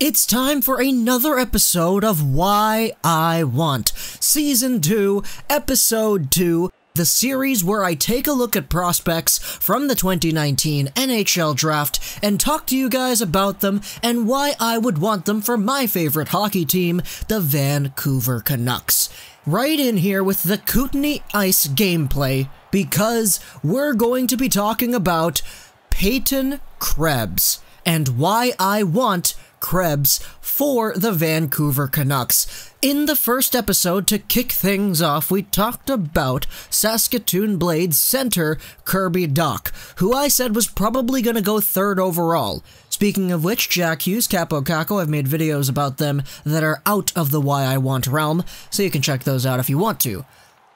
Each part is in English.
It's time for another episode of Why I Want, Season 2, Episode 2, the series where I take a look at prospects from the 2019 NHL Draft and talk to you guys about them and why I would want them for my favorite hockey team, the Vancouver Canucks. Right in here with the Kootenay Ice gameplay, because we're going to be talking about Peyton Krebs and why I want Krebs for the Vancouver Canucks. In the first episode, to kick things off, we talked about Saskatoon Blades center Kirby Dach, who I said was probably going to go third overall. Speaking of which, Jack Hughes, Capo Caco, I've made videos about them that are out of the Why I Want realm, so you can check those out if you want to.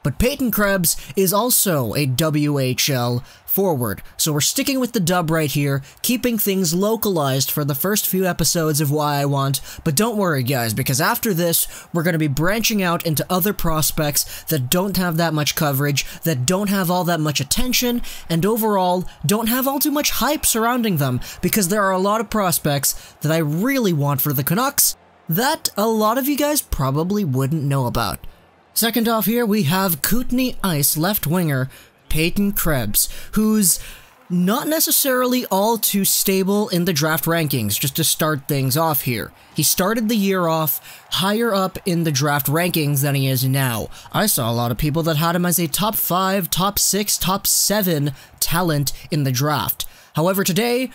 But Peyton Krebs is also a WHL forward, so we're sticking with the dub right here, keeping things localized for the first few episodes of Why I Want, but don't worry guys, because after this, we're going to be branching out into other prospects that don't have that much coverage, that don't have all that much attention, and overall, don't have all too much hype surrounding them, because there are a lot of prospects that I really want for the Canucks that a lot of you guys probably wouldn't know about. Second off here, we have Kootenay Ice left winger Peyton Krebs, who's not necessarily all too stable in the draft rankings, just to start things off here. He started the year off higher up in the draft rankings than he is now. I saw a lot of people that had him as a top 5, top 6, top 7 talent in the draft. However, today,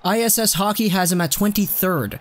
ISS Hockey has him at 23rd.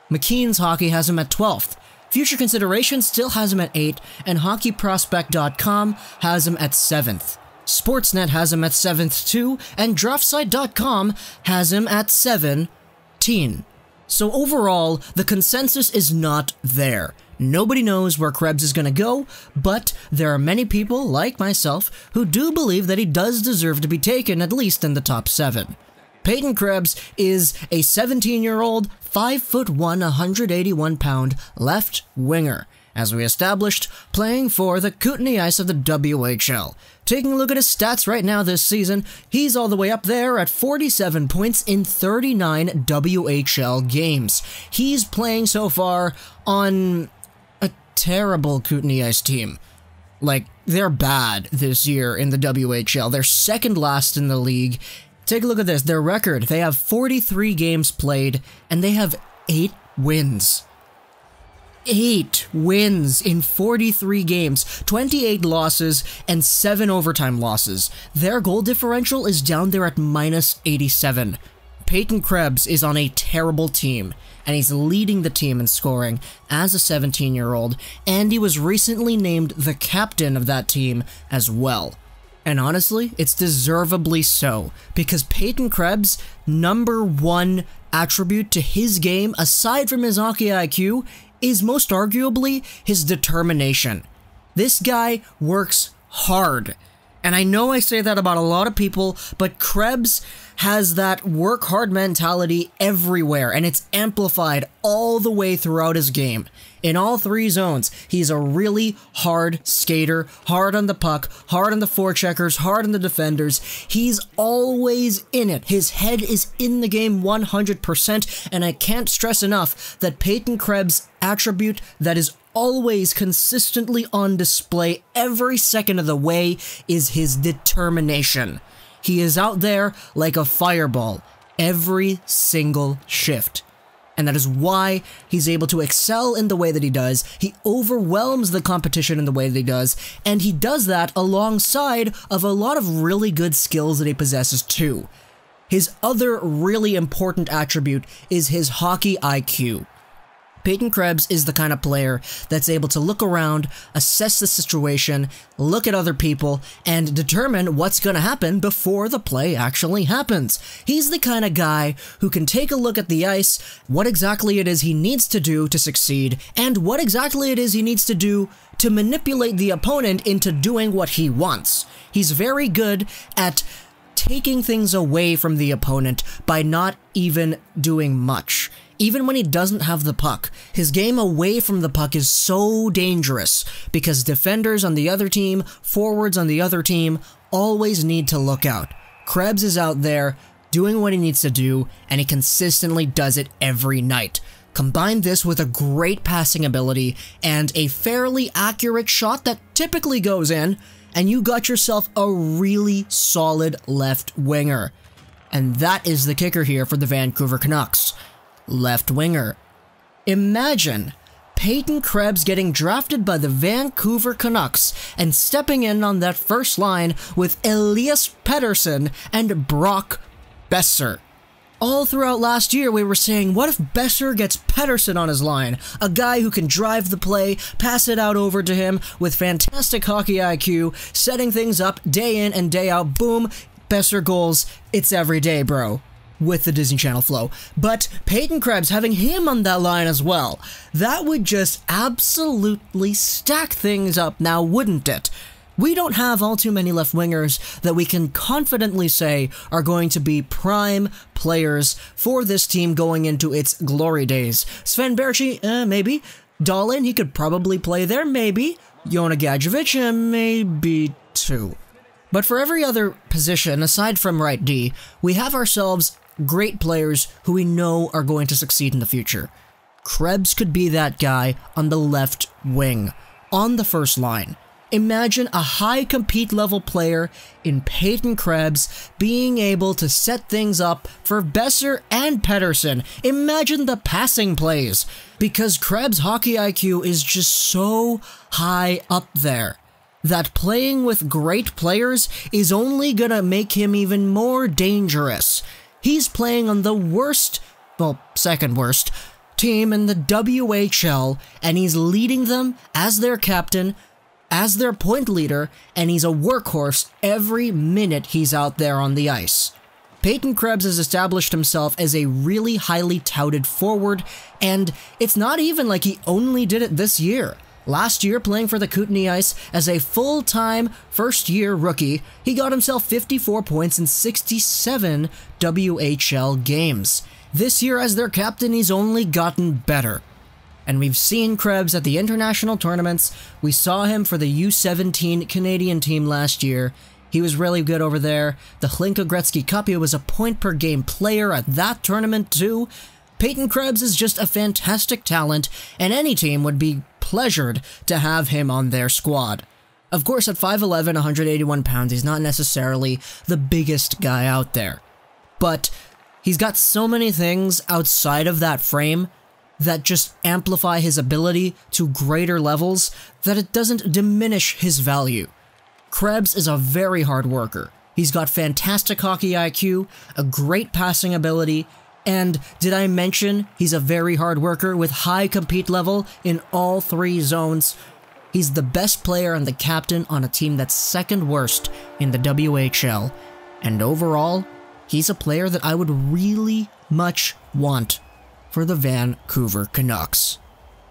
McKean's Hockey has him at 12th. Future Consideration still has him at 8, and HockeyProspect.com has him at 7th. Sportsnet has him at 7th too, and DraftSite.com has him at 17. So overall, the consensus is not there. Nobody knows where Krebs is going to go, but there are many people, like myself, who do believe that he does deserve to be taken at least in the top 7. Peyton Krebs is a 17-year-old, 5'1", 181-pound left winger, as we established, playing for the Kootenay Ice of the WHL. Taking a look at his stats right now this season, he's all the way up there at 47 points in 39 WHL games. He's playing so far on a terrible Kootenay Ice team. Like, they're bad this year in the WHL. They're second last in the league. Take a look at this, their record. They have 43 games played, and they have 8 wins. 8 wins in 43 games, 28 losses, and 7 overtime losses. Their goal differential is down there at -87. Peyton Krebs is on a terrible team, and he's leading the team in scoring as a 17-year-old, and he was recently named the captain of that team as well. And honestly, it's deservedly so, because Peyton Krebs' #1 attribute to his game, aside from his hockey IQ, is most arguably his determination. This guy works hard. And I know I say that about a lot of people, but Krebs has that work hard mentality everywhere, and it's amplified all the way throughout his game. In all 3 zones, he's a really hard skater, hard on the puck, hard on the forecheckers, hard on the defenders. He's always in it. His head is in the game 100%, and I can't stress enough that Peyton Krebs' attribute that is always consistently on display every second of the way is his determination. He is out there like a fireball every single shift. And that is why he's able to excel in the way that he does. He overwhelms the competition in the way that he does, and he does that alongside of a lot of really good skills that he possesses too. His other really important attribute is his hockey IQ. Peyton Krebs is the kind of player that's able to look around, assess the situation, look at other people, and determine what's going to happen before the play actually happens. He's the kind of guy who can take a look at the ice, what exactly it is he needs to do to succeed, and what exactly it is he needs to do to manipulate the opponent into doing what he wants. He's very good at taking things away from the opponent by not even doing much. Even when he doesn't have the puck, his game away from the puck is so dangerous because defenders on the other team, forwards on the other team, always need to look out. Krebs is out there doing what he needs to do, and he consistently does it every night. Combine this with a great passing ability and a fairly accurate shot that typically goes in, and you got yourself a really solid left winger. And that is the kicker here for the Vancouver Canucks. Left winger. Imagine Peyton Krebs getting drafted by the Vancouver Canucks and stepping in on that first line with Elias Pettersson and Brock Besser. All throughout last year, we were saying, what if Besser gets Pettersson on his line? A guy who can drive the play, pass it out over to him with fantastic hockey IQ, setting things up day in and day out. Boom, Besser goals. It's every day, bro. With the Disney Channel flow. But Peyton Krebs, having him on that line as well, that would just absolutely stack things up now, wouldn't it? We don't have all too many left wingers that we can confidently say are going to be prime players for this team going into its glory days. Sven Berchi, maybe. Dahlin, he could probably play there, maybe. Jona Gadjevic, maybe too. But for every other position, aside from right D, we have ourselves great players who we know are going to succeed in the future. Krebs could be that guy on the left wing, on the first line. Imagine a high compete level player in Peyton Krebs being able to set things up for Besser and Pettersson. Imagine the passing plays, because Krebs' hockey IQ is just so high up there that playing with great players is only gonna make him even more dangerous. He's playing on the worst, well, second worst, team in the WHL, and he's leading them as their captain, as their point leader, and he's a workhorse every minute he's out there on the ice. Peyton Krebs has established himself as a really highly touted forward, and it's not even like he only did it this year. Last year, playing for the Kootenay Ice as a full-time first-year rookie, he got himself 54 points in 67 WHL games. This year, as their captain, he's only gotten better. And we've seen Krebs at the international tournaments. We saw him for the U17 Canadian team last year. He was really good over there. The Hlinka Gretzky Cup, he was a point-per-game player at that tournament too. Peyton Krebs is just a fantastic talent, and any team would be pleasured to have him on their squad. Of course, at 5'11", 181 pounds, he's not necessarily the biggest guy out there. But he's got so many things outside of that frame that just amplify his ability to greater levels that it doesn't diminish his value. Krebs is a very hard worker. He's got fantastic hockey IQ, a great passing ability, and did I mention he's a very hard worker with high compete level in all three zones? He's the best player and the captain on a team that's second worst in the WHL, and overall, he's a player that I would really much want for the Vancouver Canucks.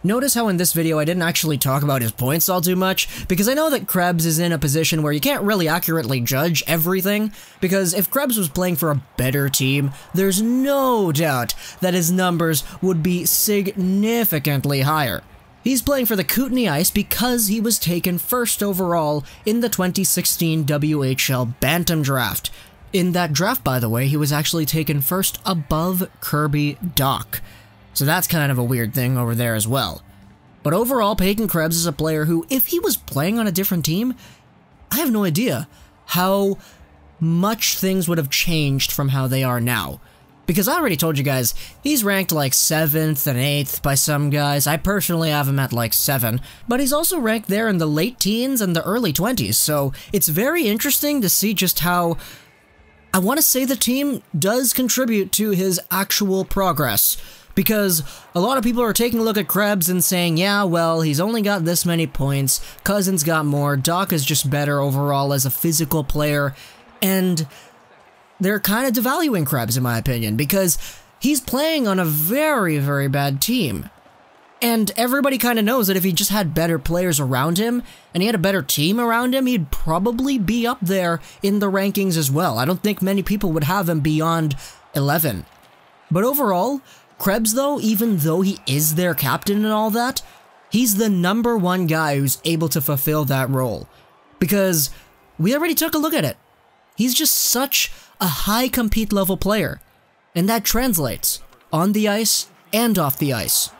Notice how in this video I didn't actually talk about his points all too much, because I know that Krebs is in a position where you can't really accurately judge everything, because if Krebs was playing for a better team, there's no doubt that his numbers would be significantly higher. He's playing for the Kootenay Ice because he was taken first overall in the 2016 WHL Bantam Draft. In that draft, by the way, he was actually taken first above Kirby Dach. So that's kind of a weird thing over there as well. But overall, Peyton Krebs is a player who, if he was playing on a different team, I have no idea how much things would have changed from how they are now. Because I already told you guys, he's ranked like 7th and 8th by some guys. I personally have him at like 7. But he's also ranked there in the late teens and the early 20s. So it's very interesting to see just how, I want to say, the team does contribute to his actual progress. Because a lot of people are taking a look at Krebs and saying, yeah, well, he's only got this many points, Cousins got more, Dach is just better overall as a physical player, and they're kind of devaluing Krebs, in my opinion, because he's playing on a very, very bad team. And everybody kind of knows that if he just had better players around him, and he had a better team around him, he'd probably be up there in the rankings as well. I don't think many people would have him beyond 11. But overall, Krebs, though, even though he is their captain and all that, he's the #1 guy who's able to fulfill that role. Because we already took a look at it. He's just such a high compete level player. And that translates on the ice and off the ice.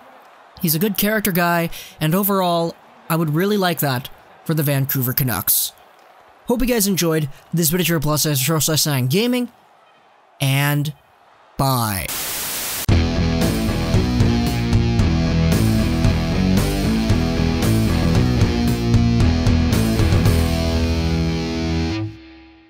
He's a good character guy, and overall, I would really like that for the Vancouver Canucks. Hope you guys enjoyed this video plus Gaming, and bye.